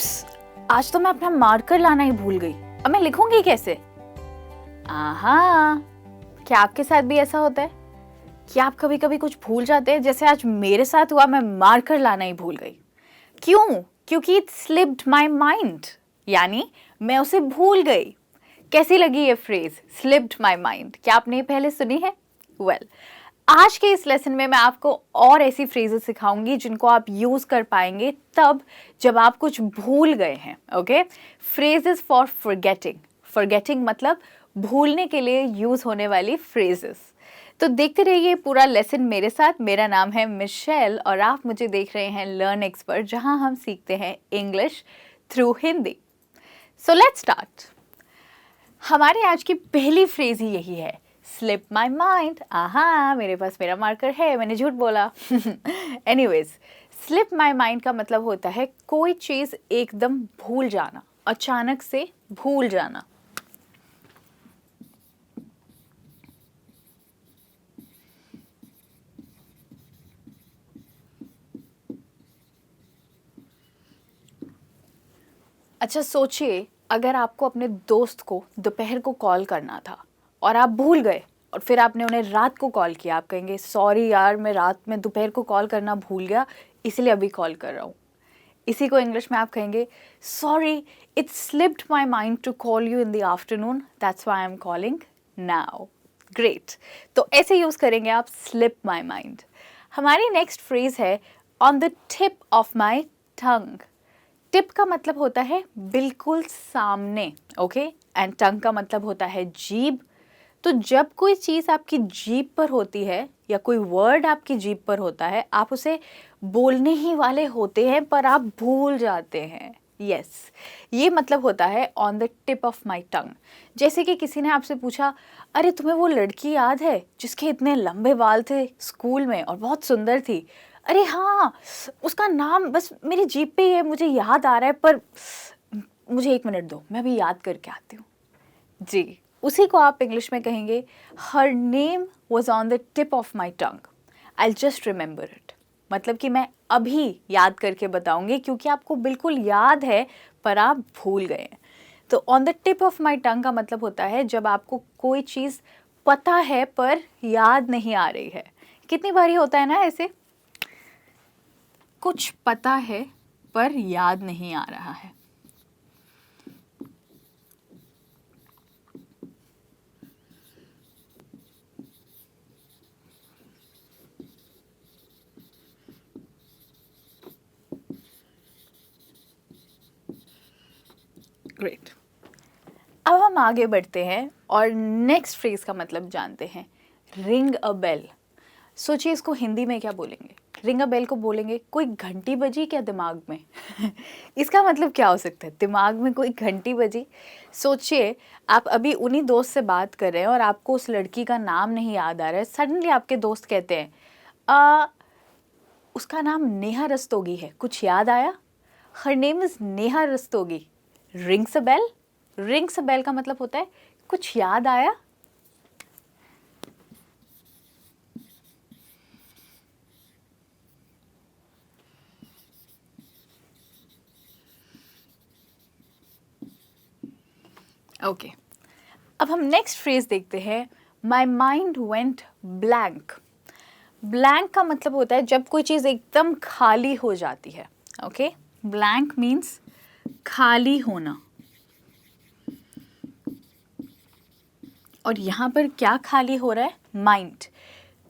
उप्स, आज तो मैं अपना मार्कर लाना ही भूल गई। अब मैं लिखूंगी कैसे? आहा, क्या आपके साथ भी ऐसा होता है कि आप कभी कभी कुछ भूल जाते हैं? जैसे आज मेरे साथ हुआ, मैं मार्कर लाना ही भूल गई। क्यों? क्योंकि इट स्लिप्ड माई माइंड, यानी मैं उसे भूल गई। कैसी लगी ये फ्रेज, स्लिप्ड माई माइंड? क्या आपने ये पहले सुनी है? वेल, आज के इस लेसन में मैं आपको और ऐसी फ्रेजेस सिखाऊंगी जिनको आप यूज कर पाएंगे तब जब आप कुछ भूल गए हैं। Okay, phrases for forgetting. Forgetting मतलब भूलने के लिए यूज होने वाली फ्रेजेस। तो देखते रहिए पूरा लेसन मेरे साथ। मेरा नाम है मिशेल और आप मुझे देख रहे हैं लर्न एक्सपर्ट, जहां हम सीखते हैं English through Hindi. So let's start. हमारी आज की पहली फ्रेज ही यही है, स्लिप माई माइंड। आहा, मेरे पास मेरा मार्कर है, मैंने झूठ बोला। एनीवेज, स्लिप माई माइंड का मतलब होता है कोई चीज़ एकदम भूल जाना, अचानक से भूल जाना। अच्छा सोचिए, अगर आपको अपने दोस्त को दोपहर को कॉल करना था और आप भूल गए और फिर आपने उन्हें रात को कॉल किया। आप कहेंगे सॉरी यार, मैं रात में दोपहर को कॉल करना भूल गया, इसलिए अभी कॉल कर रहा हूँ। इसी को इंग्लिश में आप कहेंगे sorry, it slipped my mind to call you in the afternoon, that's why I am calling now. Great, तो ऐसे यूज करेंगे आप स्लिप माई माइंड। हमारी नेक्स्ट फ्रेज है on the tip of my tongue. Tip का मतलब होता है बिल्कुल सामने, ओके, एंड टंग का मतलब होता है जीभ। तो जब कोई चीज़ आपकी जीभ पर होती है या कोई वर्ड आपकी जीभ पर होता है, आप उसे बोलने ही वाले होते हैं पर आप भूल जाते हैं। यस, ये मतलब होता है on the tip of my tongue. जैसे कि किसी ने आपसे पूछा, अरे तुम्हें वो लड़की याद है जिसके इतने लंबे बाल थे स्कूल में और बहुत सुंदर थी? अरे हाँ, उसका नाम बस मेरी जीभ पे ही है, मुझे याद आ रहा है, पर मुझे 1 मिनट दो, मैं अभी याद करके आती हूँ। जी, उसी को आप इंग्लिश में कहेंगे her name was on the tip of my tongue, I just remember it. मतलब कि मैं अभी याद करके बताऊंगी, क्योंकि आपको बिल्कुल याद है पर आप भूल गए हैं। तो on the tip of my tongue का मतलब होता है जब आपको कोई चीज़ पता है पर याद नहीं आ रही है। कितनी बारी होता है ना ऐसे, कुछ पता है पर याद नहीं आ रहा है। ग्रेट, अब हम आगे बढ़ते हैं और नेक्स्ट फ्रेज का मतलब जानते हैं, रिंग अ बेल। सोचिए इसको हिंदी में क्या बोलेंगे? रिंग अ बेल को बोलेंगे कोई घंटी बजी क्या दिमाग में? इसका मतलब क्या हो सकता है, दिमाग में कोई घंटी बजी? सोचिए, आप अभी उन्हीं दोस्त से बात कर रहे हैं और आपको उस लड़की का नाम नहीं याद आ रहा है। सडनली आपके दोस्त कहते हैं उसका नाम नेहा रस्तोगी है, कुछ याद आया? Her name is Neha Rastogi. Rings a bell. Rings a bell का मतलब होता है कुछ याद आया। ओके, अब हम नेक्स्ट फ्रेज देखते हैं, my mind went blank. Blank का मतलब होता है जब कोई चीज़ एकदम खाली हो जाती है। ओके, ब्लैंक मीन्स खाली होना। और यहाँ पर क्या खाली हो रहा है? माइंड।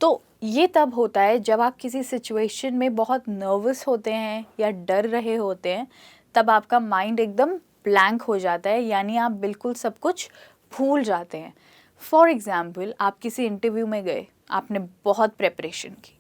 तो ये तब होता है जब आप किसी सिचुएशन में बहुत नर्वस होते हैं या डर रहे होते हैं, तब आपका माइंड एकदम ब्लैंक हो जाता है, यानी आप बिल्कुल सब कुछ भूल जाते हैं। फॉर एग्ज़ाम्पल, आप किसी इंटरव्यू में गए, आपने बहुत प्रेपरेशन की,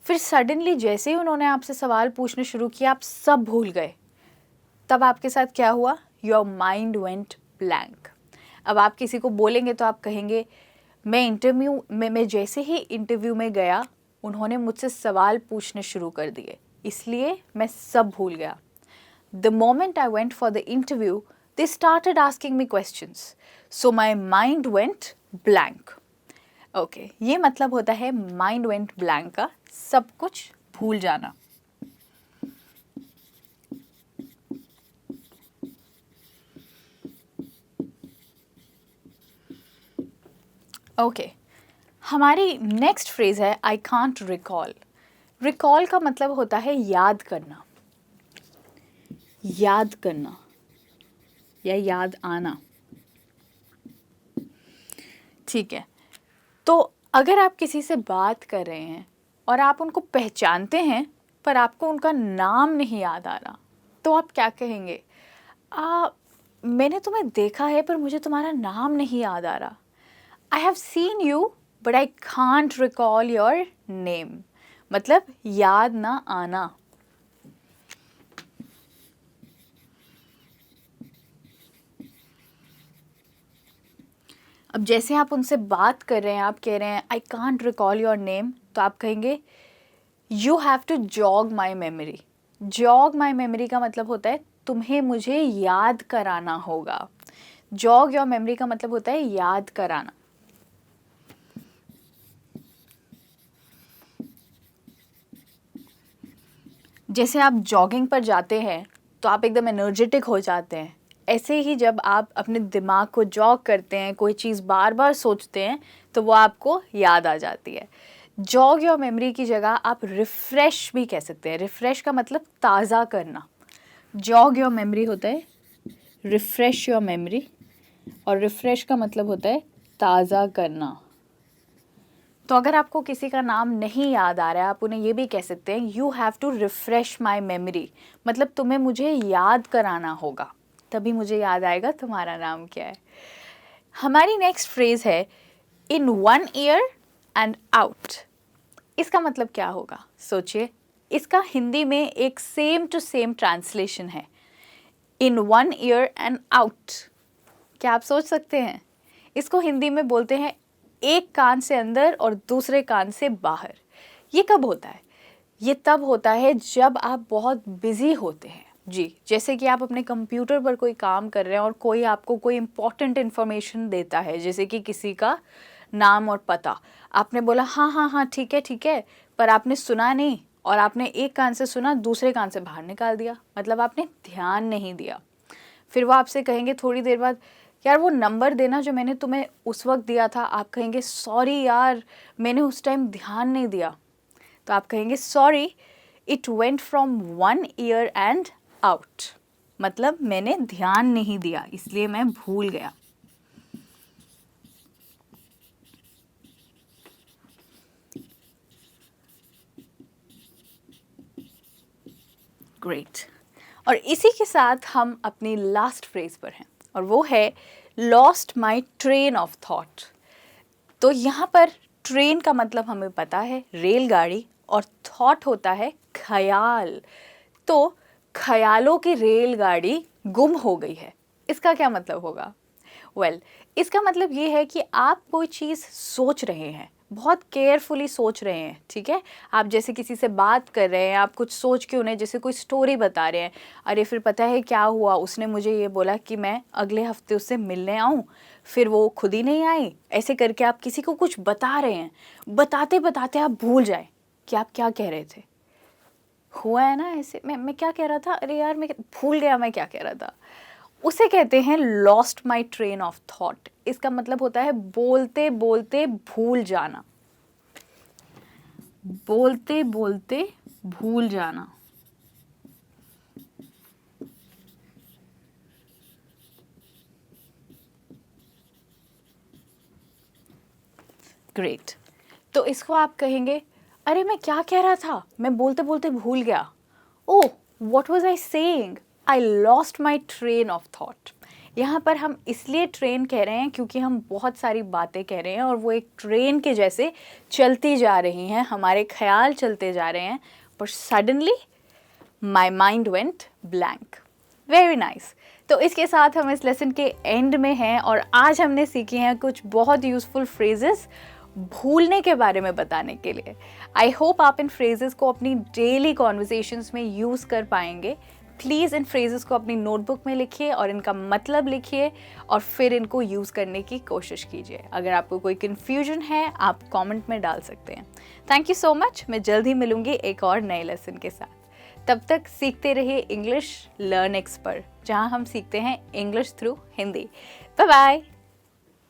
फिर सडनली जैसे ही उन्होंने आपसे सवाल पूछने शुरू किया, आप सब भूल गए। तब आपके साथ क्या हुआ? Your mind went blank. अब आप किसी को बोलेंगे तो आप कहेंगे मैं जैसे ही इंटरव्यू में गया, उन्होंने मुझसे सवाल पूछने शुरू कर दिए, इसलिए मैं सब भूल गया। The moment I went for the interview, they started asking me questions, so my mind went blank. Okay, ये मतलब होता है माइंड वेंट ब्लैंक का सब कुछ भूल जाना। ओके, हमारी नेक्स्ट फ्रेज है आई कांट रिकॉल। रिकॉल का मतलब होता है याद करना, याद करना या याद आना। ठीक है, तो अगर आप किसी से बात कर रहे हैं और आप उनको पहचानते हैं पर आपको उनका नाम नहीं याद आ रहा, तो आप क्या कहेंगे? मैंने तुम्हें देखा है पर मुझे तुम्हारा नाम नहीं याद आ रहा। I have seen you but I can't recall your name, मतलब याद ना आना। अब जैसे आप उनसे बात कर रहे हैं, आप कह रहे हैं I can't recall your name, तो आप कहेंगे you have to jog my memory. Jog my memory का मतलब होता है तुम्हें मुझे याद कराना होगा। जॉग योर मेमोरी का मतलब होता है याद कराना। जैसे आप जॉगिंग पर जाते हैं तो आप एकदम एनर्जेटिक हो जाते हैं, ऐसे ही जब आप अपने दिमाग को जॉग करते हैं, कोई चीज़ बार बार सोचते हैं, तो वो आपको याद आ जाती है। जॉग योर मेमोरी की जगह आप रिफ़्रेश भी कह सकते हैं। रिफ़्रेश का मतलब ताज़ा करना। जॉग योर मेमोरी होता है रिफ़्रेश योर मेमोरी, और रिफ़्रेश का मतलब होता है ताज़ा करना। तो अगर आपको किसी का नाम नहीं याद आ रहा है, आप उन्हें ये भी कह सकते हैं you have to refresh my memory, मतलब तुम्हें मुझे याद कराना होगा, तभी मुझे याद आएगा तुम्हारा नाम क्या है। हमारी नेक्स्ट फ्रेज है इन 1 ईयर एंड आउट। इसका मतलब क्या होगा? सोचिए, इसका हिंदी में एक सेम टू सेम ट्रांसलेशन है, इन 1 ईयर एंड आउट। क्या आप सोच सकते हैं? इसको हिंदी में बोलते हैं एक कान से अंदर और दूसरे कान से बाहर। ये कब होता है? ये तब होता है जब आप बहुत बिजी होते हैं। जी, जैसे कि आप अपने कंप्यूटर पर कोई काम कर रहे हैं और कोई आपको कोई इम्पोर्टेंट इन्फॉर्मेशन देता है, जैसे कि किसी का नाम और पता। आपने बोला हाँ हाँ हाँ ठीक है, पर आपने सुना नहीं, और आपने एक कान से सुना, दूसरे कान से बाहर निकाल दिया, मतलब आपने ध्यान नहीं दिया। फिर वो आपसे कहेंगे थोड़ी देर बाद, यार वो नंबर देना जो मैंने तुम्हें उस वक्त दिया था। आप कहेंगे सॉरी यार, मैंने उस टाइम ध्यान नहीं दिया। तो आप कहेंगे sorry, it went from 1 year and out, मतलब मैंने ध्यान नहीं दिया इसलिए मैं भूल गया। ग्रेट। और इसी के साथ हम अपनी लास्ट फ्रेज पर हैं, और वो है lost my train of thought. तो यहाँ पर ट्रेन का मतलब हमें पता है रेलगाड़ी, और थॉट होता है ख्याल। तो ख्यालों की रेलगाड़ी गुम हो गई है, इसका क्या मतलब होगा? इसका मतलब ये है कि आप कोई चीज़ सोच रहे हैं, बहुत केयरफुली सोच रहे हैं, ठीक है। आप जैसे किसी से बात कर रहे हैं, आप कुछ सोच के उन्हें जैसे कोई स्टोरी बता रहे हैं, अरे फिर पता है क्या हुआ, उसने मुझे ये बोला कि मैं अगले हफ्ते उससे मिलने आऊँ, फिर वो खुद ही नहीं आई। ऐसे करके आप किसी को कुछ बता रहे हैं, बताते बताते आप भूल जाए कि आप क्या कह रहे थे। हुआ है ना ऐसे? मैं क्या कह रहा था, अरे यार मैं भूल गया मैं क्या कह रहा था। उसे कहते हैं lost my train of thought. इसका मतलब होता है बोलते बोलते भूल जाना, बोलते बोलते भूल जाना। ग्रेट। तो इसको आप कहेंगे, अरे मैं क्या कह रहा था, मैं बोलते बोलते भूल गया। Oh, what was I saying, I lost my train of thought. यहाँ पर हम इसलिए ट्रेन कह रहे हैं क्योंकि हम बहुत सारी बातें कह रहे हैं और वो एक ट्रेन के जैसे चलती जा रही हैं, हमारे ख्याल चलते जा रहे हैं, पर suddenly my mind went blank. Very nice. तो इसके साथ हम इस लेसन के एंड में हैं, और आज हमने सीखी हैं कुछ बहुत यूज़फुल फ्रेजेस भूलने के बारे में बताने के लिए। आई होप आप इन फ्रेजेस को अपनी डेली कॉन्वर्सेशंस में यूज़ कर पाएंगे। प्लीज़ इन फ्रेजेस को अपनी नोटबुक में लिखिए और इनका मतलब लिखिए, और फिर इनको यूज़ करने की कोशिश कीजिए। अगर आपको कोई कन्फ्यूजन है आप कमेंट में डाल सकते हैं। Thank you so much. मैं जल्द ही मिलूंगी एक और नए लेसन के साथ। तब तक सीखते रहिए इंग्लिश लर्न एक्स पर, जहाँ हम सीखते हैं English through Hindi. Bye bye.